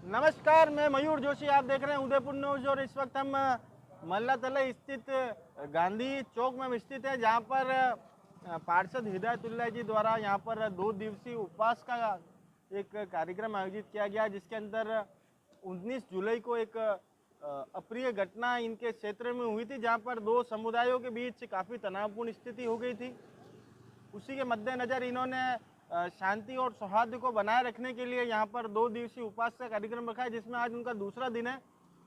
नमस्कार, मैं मयूर जोशी। आप देख रहे हैं उदयपुर न्यूज और इस वक्त हम मल्ला तले स्थित गांधी चौक में स्थित है, जहां पर पार्षद हिदायतुल्लाह जी द्वारा यहां पर 2 दिवसीय उपवास का एक कार्यक्रम आयोजित किया गया, जिसके अंदर 19 जुलाई को एक अप्रिय घटना इनके क्षेत्र में हुई थी, जहां पर 2 समुदायों के बीच काफ़ी तनावपूर्ण स्थिति हो गई थी। उसी के मद्देनज़र इन्होंने शांति और सौहार्द को बनाए रखने के लिए यहाँ पर 2 दिवसीय उपवास का कार्यक्रम रखा है, जिसमें आज उनका दूसरा दिन है।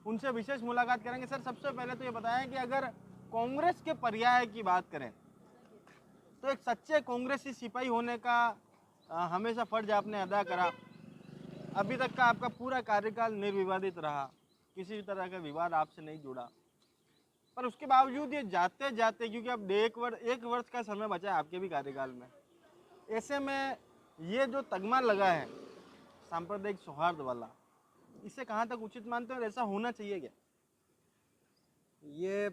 उनसे विशेष मुलाकात करेंगे। सर, सबसे पहले तो ये बताएं कि अगर कांग्रेस के पर्याय की बात करें तो एक सच्चे कांग्रेसी सिपाही होने का हमेशा फर्ज आपने अदा करा। अभी तक का आपका पूरा कार्यकाल निर्विवादित रहा, किसी तरह का विवाद आपसे नहीं जुड़ा, पर उसके बावजूद ये जाते जाते, क्योंकि अब एक वर्ष का समय बचा है आपके भी कार्यकाल में, ऐसे में ये जो तगमा लगा है सांप्रदायिक सौहार्द वाला, इसे कहाँ तक उचित मानते हैं और ऐसा होना चाहिए क्या? ये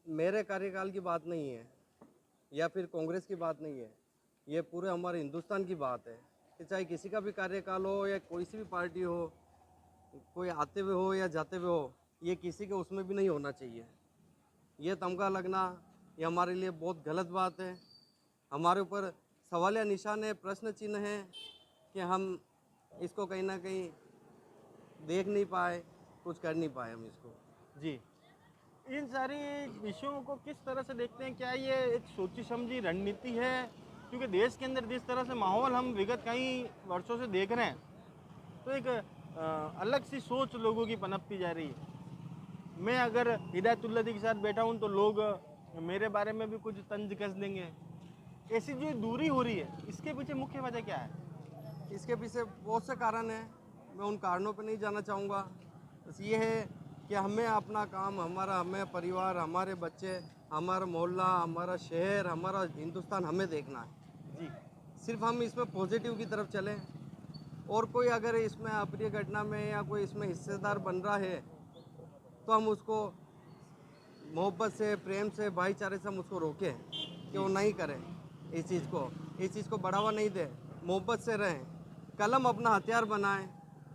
मेरे कार्यकाल की बात नहीं है या फिर कांग्रेस की बात नहीं है, ये पूरे हमारे हिंदुस्तान की बात है कि चाहे किसी का भी कार्यकाल हो या कोई सी भी पार्टी हो, कोई आते हुए हो या जाते हुए हो, ये किसी के उसमें भी नहीं होना चाहिए। ये तमगा लगना ये हमारे लिए बहुत गलत बात है। हमारे ऊपर सवाल या निशान है, प्रश्न चिन्ह है कि हम इसको कहीं ना कहीं देख नहीं पाए, कुछ कर नहीं पाए हम इसको। जी, इन सारी विषयों को किस तरह से देखते हैं? क्या ये एक सोची समझी रणनीति है? क्योंकि देश के अंदर जिस तरह से माहौल हम विगत कई वर्षों से देख रहे हैं, तो एक अलग सी सोच लोगों की पनपती जा रही है। मैं अगर हिदायतुल्लाह जी के साथ बैठा हूँ तो लोग मेरे बारे में भी कुछ तंज कस देंगे। ऐसी जो दूरी हो रही है, इसके पीछे मुख्य वजह क्या है? इसके पीछे बहुत से कारण हैं, मैं उन कारणों पर नहीं जाना चाहूँगा। बस ये है कि हमें अपना काम, हमें परिवार, हमारे बच्चे, हमारा मोहल्ला, हमारा शहर, हमारा हिंदुस्तान हमें देखना है। जी। सिर्फ हम इसमें पॉजिटिव की तरफ चलें, और कोई अगर इसमें अप्रिय घटना में या कोई इसमें हिस्सेदार बन रहा है तो हम उसको मोहब्बत से, प्रेम से, भाईचारे से हम उसको रोकें कि वो जी। नहीं करें इस चीज़ को बढ़ावा नहीं दें, मोहब्बत से रहें, कलम अपना हथियार बनाएं,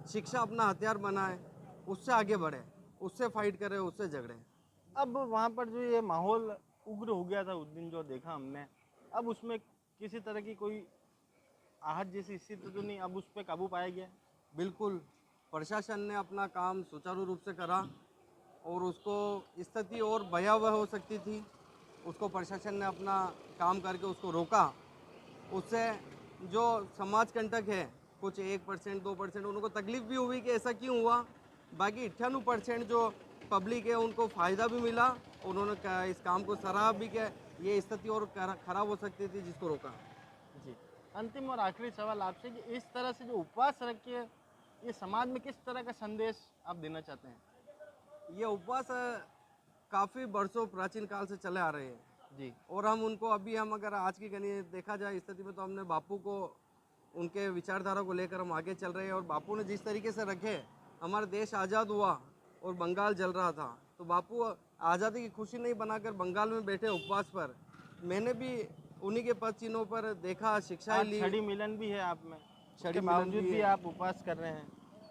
शिक्षा अपना हथियार बनाएं, उससे आगे बढ़ें, उससे फाइट करें, उससे झगड़ें। अब वहाँ पर जो ये माहौल उग्र हो गया था उस दिन जो देखा हमने, अब उसमें किसी तरह की कोई आहट जैसी स्थिति तो नहीं, अब उस पर काबू पाया गया? बिल्कुल, प्रशासन ने अपना काम सुचारू रूप से करा, और उसको स्थिति और भयावह हो सकती थी, उसको प्रशासन ने अपना काम करके उसको रोका। उससे जो समाज कंटक है, कुछ 1% 2% उनको तकलीफ भी हुई कि ऐसा क्यों हुआ, बाकी 98% जो पब्लिक है उनको फ़ायदा भी मिला, उन्होंने इस काम को सराहा भी कि ये स्थिति और खराब हो सकती थी, जिसको रोका। जी। अंतिम और आखिरी सवाल आपसे कि इस तरह से जो उपवास रख के ये समाज में किस तरह का संदेश आप देना चाहते हैं? ये उपवास काफ़ी वर्षों प्राचीन काल से चले आ रहे हैं, जी। और हम उनको अभी हम अगर आज की गणित देखा जाए स्थिति में, तो हमने बापू को, उनके विचारधारा को लेकर हम आगे चल रहे हैं। और बापू ने जिस तरीके से रखे, हमारा देश आज़ाद हुआ और बंगाल जल रहा था, तो बापू आज़ादी की खुशी नहीं बनाकर बंगाल में बैठे उपवास पर। मैंने भी उन्हीं के पद चिन्हों पर देखा, शिक्षाएं आज ली, छड़ी मिलन भी है आप में, उसके छड़ी मिलन बावजूद भी भी है। आप उपवास कर रहे हैं।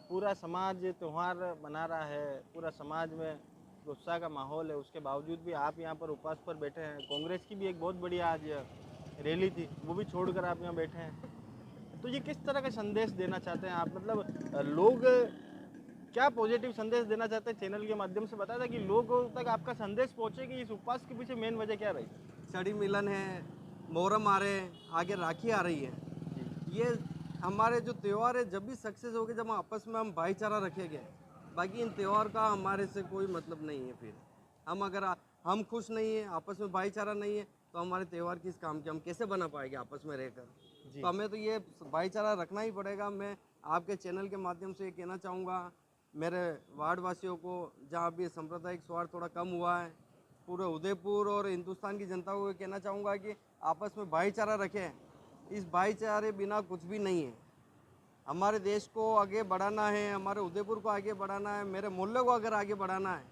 पूरा समाज त्यौहार मना रहा है, पूरा समाज में उत्साह का माहौल है, उसके बावजूद भी आप यहाँ पर उपवास पर बैठे हैं। कांग्रेस की भी एक बहुत बड़ी आज रैली थी, वो भी छोड़कर आप यहाँ बैठे हैं। तो ये किस तरह का संदेश देना चाहते हैं आप? मतलब लोग क्या पॉजिटिव संदेश देना चाहते हैं? चैनल के माध्यम से बताया था कि लोगों तक आपका संदेश पहुँचे कि इस उपवास के पीछे मेन वजह क्या रही? छड़ी मिलन है, मोहर्रम आ रहे हैं, आगे राखी आ रही है। जी। ये हमारे जो त्यौहार है जब भी सक्सेस हो गए, जब आपस में हम भाईचारा रखेंगे, बाकी इन त्यौहार का हमारे से कोई मतलब नहीं है। फिर हम अगर हम खुश नहीं है, आपस में भाईचारा नहीं है, तो हमारे त्यौहार किस काम के, हम कैसे बना पाएंगे आपस में रहकर? जी। तो हमें तो ये भाईचारा रखना ही पड़ेगा। मैं आपके चैनल के माध्यम से ये कहना चाहूँगा मेरे वार्ड वासियों को, जहाँ भी सांप्रदायिक स्वार्थ थोड़ा कम हुआ है, पूरे उदयपुर और हिंदुस्तान की जनता को ये कहना चाहूँगा कि आपस में भाईचारा रखें। इस भाईचारे बिना कुछ भी नहीं है। हमारे देश को आगे बढ़ाना है, हमारे उदयपुर को आगे बढ़ाना है, मेरे मोहल्ले को अगर आगे बढ़ाना है,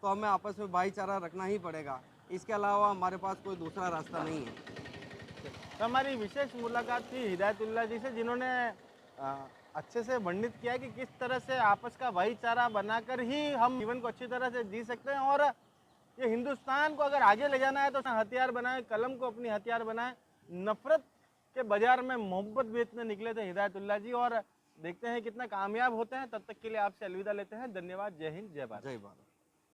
तो हमें आपस में भाईचारा रखना ही पड़ेगा। इसके अलावा हमारे पास कोई दूसरा रास्ता नहीं है। तो हमारी विशेष मुलाकात थी हिदायतुल्लाह जी से, जिन्होंने अच्छे से वर्णित किया कि किस तरह से आपस का भाईचारा बनाकर ही हम जीवन को अच्छी तरह से जी सकते हैं। और ये हिंदुस्तान को अगर आगे ले जाना है तो हथियार बनाए, कलम को अपनी हथियार बनाए। नफरत के बाजार में मोहब्बत बेचने निकले थे हिदायतुल्लाह जी, और देखते हैं कितना कामयाब होते हैं। तब तक के लिए आपसे अलविदा लेते हैं। धन्यवाद। जय हिंद, जय भारत। जय भारत।